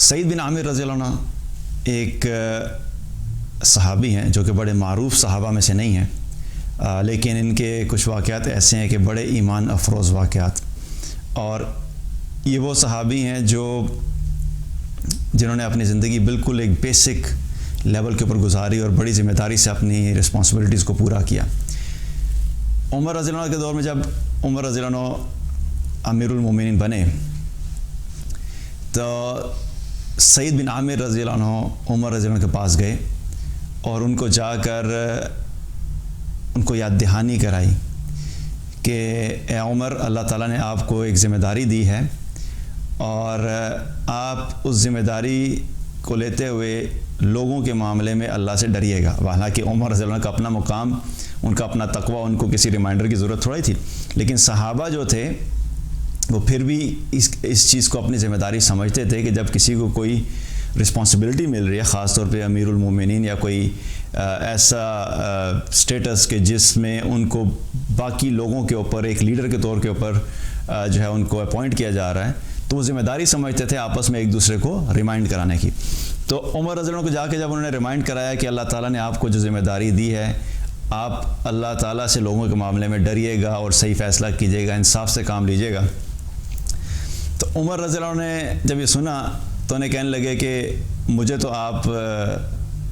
سعید بن عامر رضی اللہ عنہ ایک صحابی ہیں جو کہ بڑے معروف صحابہ میں سے نہیں ہیں، لیکن ان کے کچھ واقعات ایسے ہیں کہ بڑے ایمان افروز واقعات، اور یہ وہ صحابی ہیں جنہوں نے اپنی زندگی بالکل ایک بیسک لیول کے اوپر گزاری اور بڑی ذمہ داری سے اپنی رسپانسبلٹیز کو پورا کیا۔ عمر رضی اللہ عنہ کے دور میں جب عمر رضی اللہ عنہ امیر المومنین بنے تو سعید بن عامر رضی اللہ عنہ عمر رضی اللہ عنہ کے پاس گئے اور ان کو جا کر ان کو یاد دہانی کرائی کہ اے عمر، اللہ تعالیٰ نے آپ کو ایک ذمہ داری دی ہے اور آپ اس ذمہ داری کو لیتے ہوئے لوگوں کے معاملے میں اللہ سے ڈریے گا۔ حالانکہ عمر رضی اللہ عنہ کا اپنا مقام، ان کا اپنا تقویٰ، ان کو کسی ریمائنڈر کی ضرورت تھوڑی تھی، لیکن صحابہ جو تھے وہ پھر بھی اس چیز کو اپنی ذمہ داری سمجھتے تھے کہ جب کسی کو کوئی رسپانسبلٹی مل رہی ہے، خاص طور پہ امیر المومنین یا کوئی ایسا سٹیٹس کہ جس میں ان کو باقی لوگوں کے اوپر ایک لیڈر کے طور کے اوپر جو ہے ان کو اپوائنٹ کیا جا رہا ہے، تو وہ ذمہ داری سمجھتے تھے آپس میں ایک دوسرے کو ریمائنڈ کرانے کی۔ تو عمر رضی اللہ عنہ کو جا کے جب انہوں نے ریمائنڈ کرایا کہ اللہ تعالیٰ نے آپ کو جو ذمہ داری دی ہے، آپ اللہ تعالیٰ سے لوگوں کے معاملے میں ڈریے گا اور صحیح فیصلہ کیجیے گا، انصاف سے کام لیجیے گا، تو عمر رضی اللہ عنہ نے جب یہ سنا تو انہیں کہنے لگے کہ مجھے تو آپ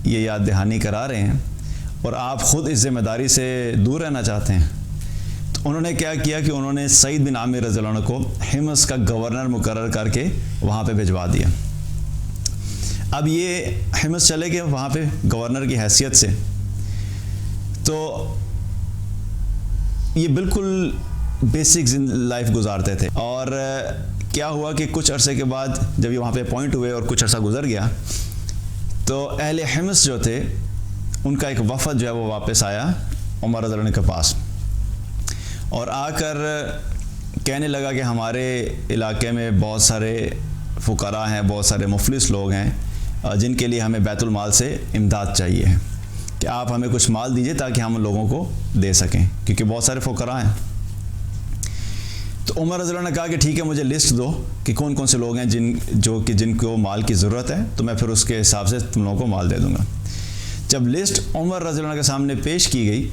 یہ یاد دہانی کرا رہے ہیں اور آپ خود اس ذمہ داری سے دور رہنا چاہتے ہیں۔ تو انہوں نے کیا کیا کہ انہوں نے سعید بن عامر رضی اللہ عنہ کو حمص کا گورنر مقرر کر کے وہاں پہ بھجوا دیا۔ اب یہ حمص چلے گئے وہاں پہ گورنر کی حیثیت سے، تو یہ بالکل بیسک لائف گزارتے تھے، اور کیا ہوا کہ کچھ عرصے کے بعد جب یہ وہاں پہ اپوائنٹ ہوئے اور کچھ عرصہ گزر گیا تو اہل حمص جو تھے ان کا ایک وفد جو ہے وہ واپس آیا عمر رضی اللہ عنہ کے پاس اور آ کر کہنے لگا کہ ہمارے علاقے میں بہت سارے فقراء ہیں، بہت سارے مفلس لوگ ہیں جن کے لیے ہمیں بیت المال سے امداد چاہیے ہے کہ آپ ہمیں کچھ مال دیجئے تاکہ ہم لوگوں کو دے سکیں، کیونکہ بہت سارے فقراء ہیں۔ تو عمر رضی اللہ عنہ نے کہا کہ ٹھیک ہے، مجھے لسٹ دو کہ کون کون سے لوگ ہیں جن کو مال کی ضرورت ہے، تو میں پھر اس کے حساب سے تم لوگوں کو مال دے دوں گا۔ جب لسٹ عمر رضی اللہ عنہ کے سامنے پیش کی گئی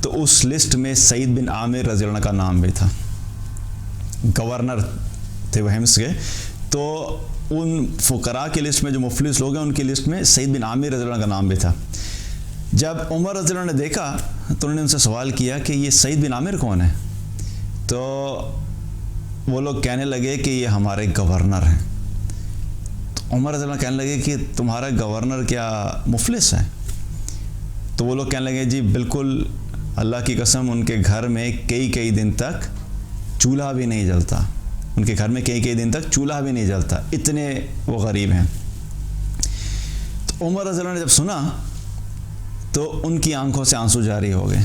تو اس لسٹ میں سعید بن عامر رضی اللہ عنہ کا نام بھی تھا، گورنر تھے وہ حمص کے، تو ان فقراء کی لسٹ میں جو مفلس لوگ ہیں ان کی لسٹ میں سعید بن عامر رضی اللہ عنہ کا نام بھی تھا۔ جب عمر رضی اللہ عنہ نے دیکھا تو انہوں نے ان سے سوال کیا کہ یہ سعید بن عامر کون ہے؟ تو وہ لوگ کہنے لگے کہ یہ ہمارے گورنر ہیں۔ تو عمر رضی اللہ عنہ کہنے لگے کہ تمہارا گورنر کیا مفلس ہے؟ تو وہ لوگ کہنے لگے جی بالکل، اللہ کی قسم ان کے گھر میں کئی دن تک چولہا بھی نہیں جلتا، ان کے گھر میں کئی دن تک چولہا بھی نہیں جلتا، اتنے وہ غریب ہیں۔ تو عمر رضی اللہ عنہ نے جب سنا تو ان کی آنکھوں سے آنسو جاری ہو گئے،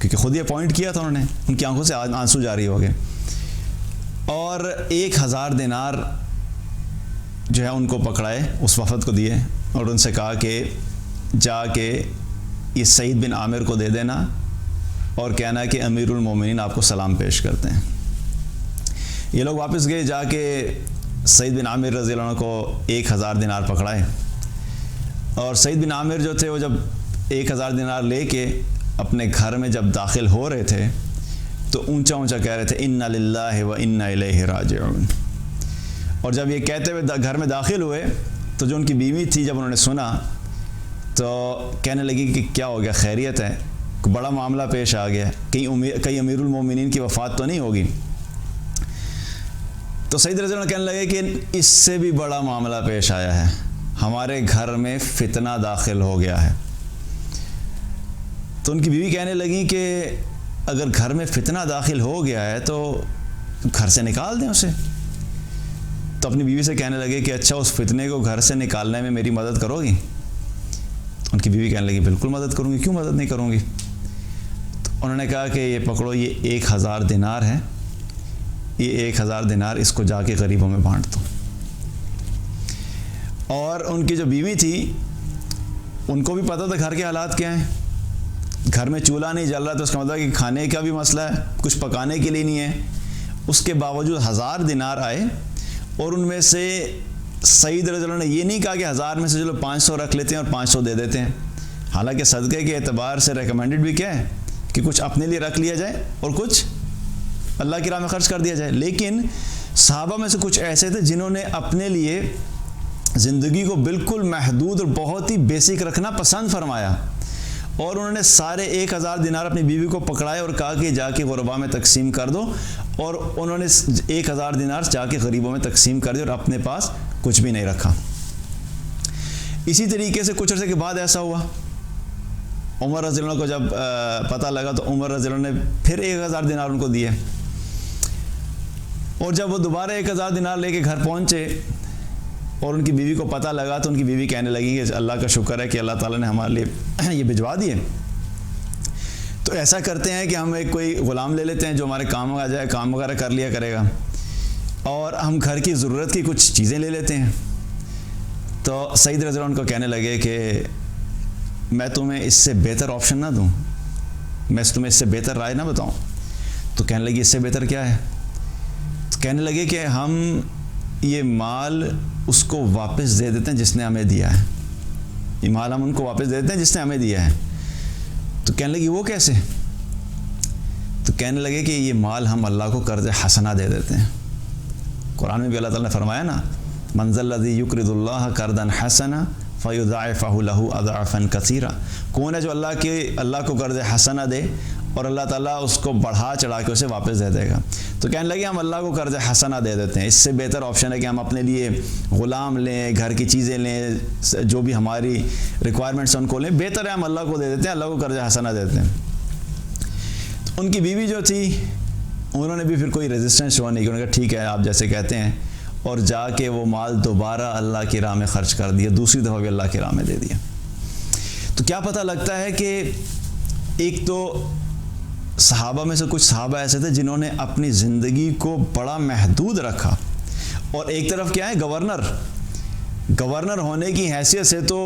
کیونکہ خود ہی اپوائنٹ کیا تھا انہوں نے، ان کی آنکھوں سے آنسو جاری ہو گئے، اور 1000 دینار جو ہے ان کو پکڑائے، اس وفد کو دیے اور ان سے کہا کہ جا کے یہ سعید بن عامر کو دے دینا اور کہنا کہ امیر المومنین آپ کو سلام پیش کرتے ہیں۔ یہ لوگ واپس گئے، جا کے سعید بن عامر رضی اللہ عنہ کو 1000 دینار پکڑائے، اور سعید بن عامر جو تھے وہ جب 1000 دینار لے کے اپنے گھر میں جب داخل ہو رہے تھے تو اونچا کہہ رہے تھے انا للہ و انا الیہ راجعون، اور جب یہ کہتے ہوئے گھر میں داخل ہوئے تو جو ان کی بیوی تھی جب انہوں نے سنا تو کہنے لگی کہ کیا ہو گیا، خیریت ہے، کوئی بڑا معاملہ پیش آ گیا، کہیں امیر المومنین کی وفات تو نہیں ہوگی؟ تو سعید رضی اللہ عنہ کہنے لگے کہ اس سے بھی بڑا معاملہ پیش آیا ہے، ہمارے گھر میں فتنہ داخل ہو گیا ہے۔ تو ان کی بیوی کہنے لگیں کہ اگر گھر میں فتنہ داخل ہو گیا ہے تو گھر سے نکال دیں اسے۔ تو اپنی بیوی سے کہنے لگے کہ اچھا، اس فتنے کو گھر سے نکالنے میں میری مدد کرو گی؟ تو ان کی بیوی کہنے لگی بالکل مدد کروں گی، کیوں مدد نہیں کروں گی؟ تو انہوں نے کہا کہ یہ پکڑو، یہ 1000 دینار ہے، یہ 1000 دینار اس کو جا کے غریبوں میں بانٹ دو۔ اور ان کی جو بیوی تھی ان کو بھی پتہ تھا گھر کے حالات کیا ہیں، گھر میں چولہا نہیں جل رہا تو اس کا مطلب کہ کھانے کا بھی مسئلہ ہے، کچھ پکانے کے لیے نہیں ہے۔ اس کے باوجود 1000 دینار آئے اور ان میں سے سعید رضی اللہ عنہ نے یہ نہیں کہا کہ 1000 میں سے چلو 500 رکھ لیتے ہیں اور 500 دے دیتے ہیں، حالانکہ صدقے کے اعتبار سے ریکمینڈڈ بھی کیا ہے کہ کچھ اپنے لیے رکھ لیا جائے اور کچھ اللہ کی راہ میں خرچ کر دیا جائے۔ لیکن صحابہ میں سے کچھ ایسے تھے جنہوں نے اپنے لیے زندگی کو بالکل محدود اور بہت ہی بیسک رکھنا پسند فرمایا، اور انہوں نے سارے 1000 دینار اپنی بیوی کو پکڑائے اور کہا کہ جا کے غرباء میں تقسیم کر دو، اور انہوں نے 1000 دینار جا کے غریبوں میں تقسیم کر دی اور اپنے پاس کچھ بھی نہیں رکھا۔ اسی طریقے سے کچھ عرصے کے بعد ایسا ہوا، عمر رضی اللہ عنہ کو جب پتہ لگا تو عمر رضی اللہ عنہ نے پھر 1000 دینار ان کو دیے، اور جب وہ دوبارہ 1000 دینار لے کے گھر پہنچے اور ان کی بیوی کو پتہ لگا تو ان کی بیوی کہنے لگی کہ اللہ کا شکر ہے کہ اللہ تعالیٰ نے ہمارے لیے یہ بھجوا دیے۔ تو ایسا کرتے ہیں کہ ہم ایک کوئی غلام لے لیتے ہیں جو ہمارے کام آ جائے، کام وغیرہ کر لیا کرے گا، اور ہم گھر کی ضرورت کی کچھ چیزیں لے لیتے ہیں۔ تو سعید رضی اللہ عنہ کو کہنے لگے کہ میں تمہیں اس سے بہتر آپشن نہ دوں، میں تمہیں اس سے بہتر رائے نہ بتاؤں؟ تو کہنے لگی اس سے بہتر کیا ہے؟ تو کہنے لگے کہ ہم یہ مال اس کو واپس دے دیتے ہیں جس نے ہمیں دیا ہے، یہ مال ہم ان کو واپس دے دیتے ہیں جس نے ہمیں دیا ہے۔ تو کہنے لگی وہ کیسے؟ تو کہنے لگے کہ یہ مال ہم اللہ کو قرض حسنہ دے دیتے ہیں۔ قرآن میں بھی اللہ تعالیٰ نے فرمایا نا، من ذا الذی یقرض اللہ قرضا حسنا فیضاعفہ لہ اضعافا کثیرا، کون ہے جو اللہ کو قرض حسنہ دے اور اللہ تعالیٰ اس کو بڑھا چڑھا کے اسے واپس دے دے گا۔ تو کہنے لگے ہم اللہ کو قرض حسنہ دے دیتے ہیں، اس سے بہتر آپشن ہے کہ ہم اپنے لیے غلام لیں، گھر کی چیزیں لیں، جو بھی ہماری ریکوائرمنٹس ان کو لیں، بہتر ہے ہم اللہ کو دے دیتے ہیں، اللہ کو قرض حسنہ دیتے ہیں۔ تو ان کی بیوی جو تھی انہوں نے بھی پھر کوئی ریزسٹنس شو نہیں کی، انہوں نے کہا ٹھیک ہے آپ جیسے کہتے ہیں، اور جا کے وہ مال دوبارہ اللہ کی راہ میں خرچ کر دیا، دوسری دفعہ بھی اللہ کی راہ میں دے دیا۔ تو کیا پتہ لگتا ہے کہ ایک تو صحابہ میں سے کچھ صحابہ ایسے تھے جنہوں نے اپنی زندگی کو بڑا محدود رکھا، اور ایک طرف کیا ہے گورنر ہونے کی حیثیت سے تو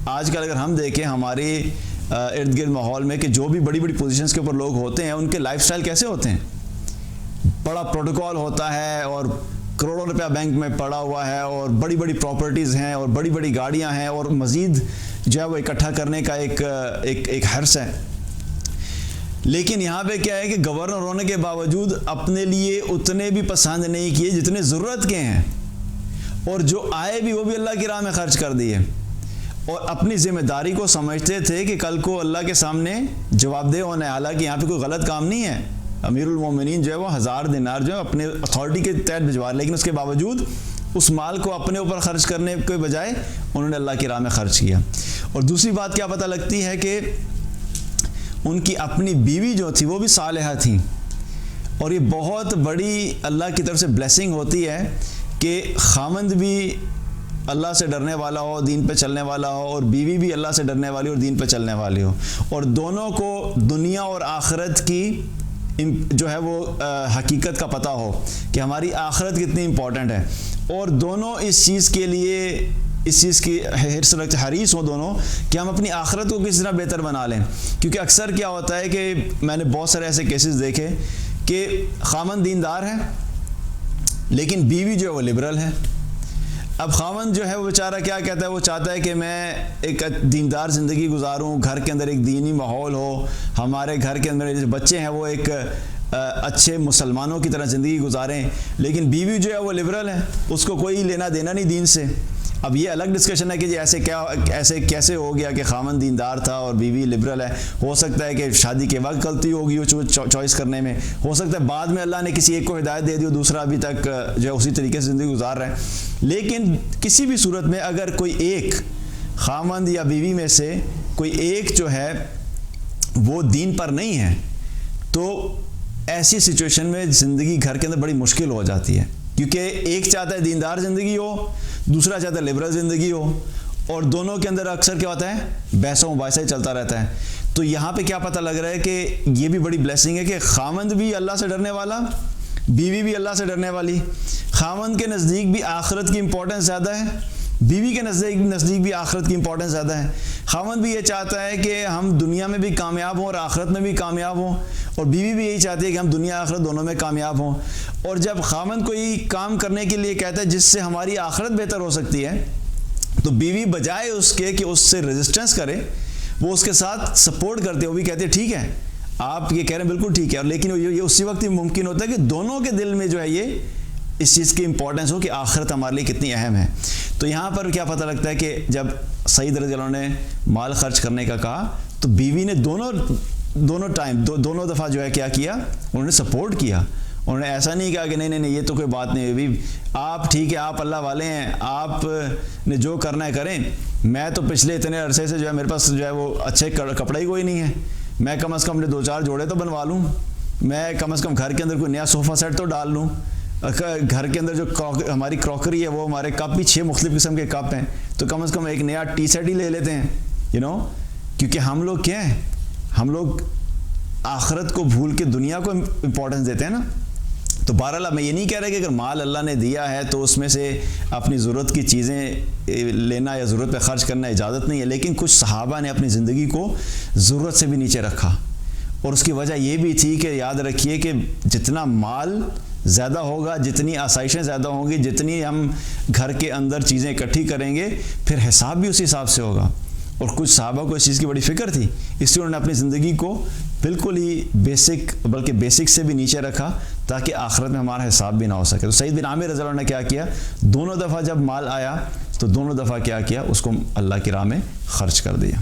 آج کل اگر ہم دیکھیں ہمارے ارد گرد ماحول میں کہ جو بھی بڑی بڑی پوزیشنز کے اوپر لوگ ہوتے ہیں ان کے لائف سٹائل کیسے ہوتے ہیں، بڑا پروٹوکول ہوتا ہے اور کروڑوں روپیہ بینک میں پڑا ہوا ہے اور بڑی بڑی پراپرٹیز ہیں اور بڑی بڑی گاڑیاں ہیں اور مزید جو ہے وہ اکٹھا کرنے کا ایک حرص ہے۔ لیکن یہاں پہ کیا ہے کہ گورنر ہونے کے باوجود اپنے لیے اتنے بھی پسند نہیں کیے جتنے ضرورت کے ہیں، اور جو آئے بھی وہ بھی اللہ کی راہ میں خرچ کر دیے، اور اپنی ذمہ داری کو سمجھتے تھے کہ کل کو اللہ کے سامنے جواب دہ ہونا ہے۔ حالانکہ یہاں پہ کوئی غلط کام نہیں ہے، امیر المومنین جو ہے وہ 1000 دینار جو ہے اپنے اتھارٹی کے تحت بھجوا، لیکن اس کے باوجود اس مال کو اپنے اوپر خرچ کرنے کے بجائے انہوں نے اللہ کی راہ میں خرچ کیا۔ اور دوسری بات کیا پتہ لگتی ہے کہ ان کی اپنی بیوی جو تھی وہ بھی صالحہ تھیں، اور یہ بہت بڑی اللہ کی طرف سے بلیسنگ ہوتی ہے کہ خاوند بھی اللہ سے ڈرنے والا ہو، دین پہ چلنے والا ہو، اور بیوی بھی اللہ سے ڈرنے والی اور دین پہ چلنے والی ہو، اور دونوں کو دنیا اور آخرت کی جو ہے وہ حقیقت کا پتہ ہو کہ ہماری آخرت کتنی امپورٹنٹ ہے، اور دونوں اس چیز کے لیے اس چیز کی حریص ہوں دونوں کہ ہم اپنی آخرت کو کس طرح بہتر بنا لیں۔ کیونکہ اکثر کیا ہوتا ہے کہ میں نے بہت سارے ایسے کیسز دیکھے کہ خاوند دیندار ہے لیکن بیوی جو ہے وہ لبرل ہے۔ اب خاوند جو ہے وہ بیچارہ کیا کہتا ہے، وہ چاہتا ہے کہ میں ایک دیندار زندگی گزاروں، گھر کے اندر ایک دینی ماحول ہو، ہمارے گھر کے اندر جو بچے ہیں وہ ایک اچھے مسلمانوں کی طرح زندگی گزاریں، لیکن بیوی جو ہے وہ لبرل ہے، اس کو کوئی لینا دینا نہیں دین سے۔ اب یہ الگ ڈسکشن ہے کہ جی ایسے کیسے ہو گیا کہ خاوند دیندار تھا اور بیوی لبرل ہے۔ ہو سکتا ہے کہ شادی کے وقت غلطی ہوگی وہ چوائس کرنے میں، ہو سکتا ہے بعد میں اللہ نے کسی ایک کو ہدایت دے دی اور دوسرا ابھی تک جو ہے اسی طریقے سے زندگی گزار رہا ہے۔ لیکن کسی بھی صورت میں اگر کوئی ایک خاوند یا بیوی میں سے کوئی ایک جو ہے وہ دین پر نہیں ہے تو ایسی سچویشن میں زندگی گھر کے اندر بڑی مشکل ہو جاتی ہے، کیونکہ ایک چاہتا ہے دیندار زندگی ہو، دوسرا چاہتا ہے لبرل زندگی ہو، اور دونوں کے اندر اکثر کیا ہوتا ہے، بحث و مباحثہ ہی چلتا رہتا ہے۔ تو یہاں پہ کیا پتہ لگ رہا ہے کہ یہ بھی بڑی بلیسنگ ہے کہ خاوند بھی اللہ سے ڈرنے والا، بیوی بھی اللہ سے ڈرنے والی۔ خاوند کے نزدیک بھی آخرت کی امپورٹنس زیادہ ہے، بیوی کے نزدیک بھی آخرت کی امپورٹنس زیادہ ہے. خاوند بھی یہ چاہتا ہے کہ ہم دنیا میں بھی کامیاب ہوں اور آخرت میں بھی کامیاب ہوں, اور بیوی بھی یہی چاہتی ہے کہ ہم دنیا آخرت دونوں میں کامیاب ہوں. اور جب خاوند کوئی کام کرنے کے لیے کہتا ہے جس سے ہماری آخرت بہتر ہو سکتی ہے, تو بیوی بجائے اس کے کہ اس سے ریزسٹنس کرے, وہ اس کے ساتھ سپورٹ کرتے ہیں. وہ بھی کہتے ہیں ٹھیک ہے آپ یہ کہہ رہے ہیں بالکل ٹھیک ہے, اور لیکن یہ اسی وقت ہی ممکن ہوتا ہے کہ دونوں کے دل میں جو ہے یہ اس چیز کی امپورٹنس ہو کہ آخرت ہمارے لیے کتنی اہم ہے. تو یہاں پر کیا پتہ لگتا ہے کہ جب سعید رضی اللہ عنہ نے مال خرچ کرنے کا کہا تو بیوی نے دونوں دفعہ جو ہے کیا کیا, انہوں نے سپورٹ کیا. انہوں نے ایسا نہیں کہا کہ نہیں یہ تو کوئی بات نہیں ہے, آپ ٹھیک ہے آپ اللہ والے ہیں, آپ نے جو کرنا ہے کریں, میں تو پچھلے اتنے عرصے سے جو ہے میرے پاس جو ہے وہ اچھے کپڑا ہی کوئی نہیں ہے, میں کم از کم 2-4 جوڑے تو بنوا لوں, میں کم از کم گھر کے اندر کوئی نیا صوفہ سیٹ تو ڈال لوں, گھر کے اندر جو ہماری کراکری ہے وہ ہمارے کپ بھی 6 مختلف قسم کے کپ ہیں, تو کم از کم ایک نیا ٹی سیٹ ہی لے لیتے ہیں کیونکہ ہم لوگ کیا ہیں, ہم لوگ آخرت کو بھول کے دنیا کو امپورٹنس دیتے ہیں نا. تو بہرحال میں یہ نہیں کہہ رہا کہ اگر مال اللہ نے دیا ہے تو اس میں سے اپنی ضرورت کی چیزیں لینا یا ضرورت پہ خرچ کرنا اجازت نہیں ہے, لیکن کچھ صحابہ نے اپنی زندگی کو ضرورت سے بھی نیچے رکھا, اور اس کی وجہ یہ بھی تھی کہ یاد رکھیے کہ جتنا مال زیادہ ہوگا, جتنی آسائشیں زیادہ ہوں گی, جتنی ہم گھر کے اندر چیزیں اکٹھی کریں گے, پھر حساب بھی اسی حساب سے ہوگا. اور کچھ صحابہ کو اس چیز کی بڑی فکر تھی, اس لیے انہوں نے اپنی زندگی کو بالکل ہی بیسک سے بھی نیچے رکھا تاکہ آخرت میں ہمارا حساب بھی نہ ہو سکے. تو سعید بن عامر رضی اللہ عنہ نے کیا کیا, دونوں دفعہ جب مال آیا تو دونوں دفعہ کیا کیا, اس کو اللہ کی راہ میں خرچ کر دیا.